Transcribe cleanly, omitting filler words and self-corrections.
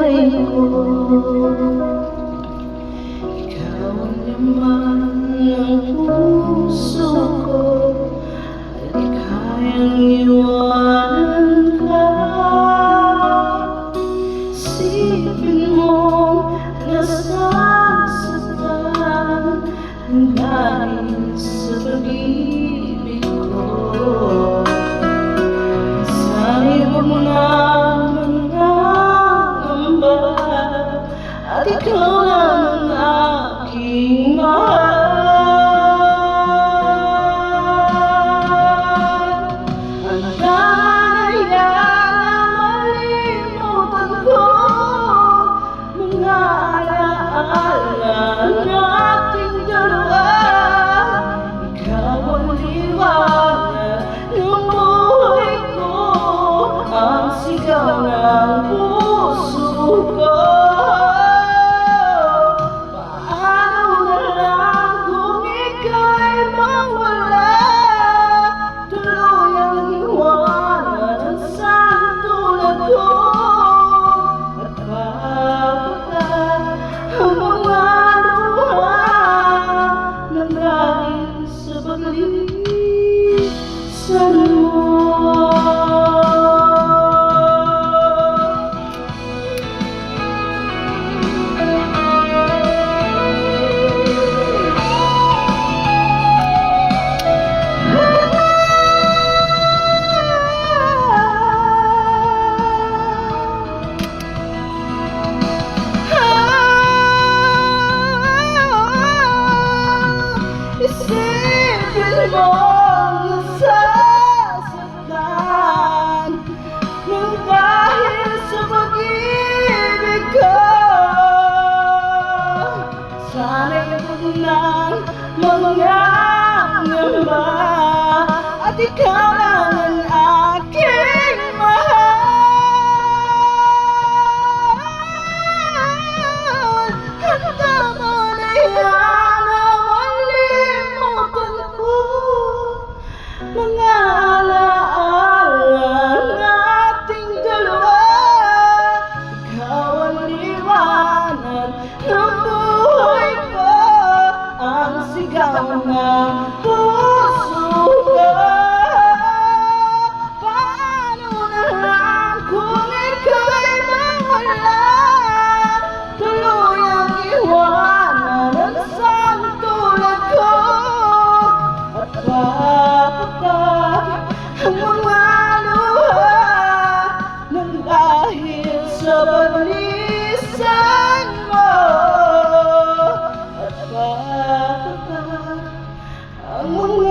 buhay ko. Ikaw ang laman ng puso ko, at di kayang iwanan ka. Isipin mo nasasaktan dahil sa pag-ibig ko. Sana'y huwag mo na mangangamba, at ikaw lang ang aking mahal. Hanggang na malimutan ko mga alaala nating dalawa. Ikaw ang liwanag ng buhay ko, ang sigaw ng puso ko. Paano na lang kung ika'y mawala, tuluyang iwanan ang isang tulad ko, at papatay ang mga luha na dahil sa paglisan mo. Isipin mo nasasaktan nang dahil sa pag-ibig ko. Sana'y huwag nang mangangamba, at ikaw lang ang aking mahal. Handa mo na yan na malimutan ko mga alaala nating dalawa. Ikaw ang liwanag ng buhay ko, ang sigaw ng puso ko. Paano na lang kung ika'y mawala, tuluyang iwanan ang isang tulad ko, at papatay ang mga luha nang dahil sa paglisan mo, at papatay ang mga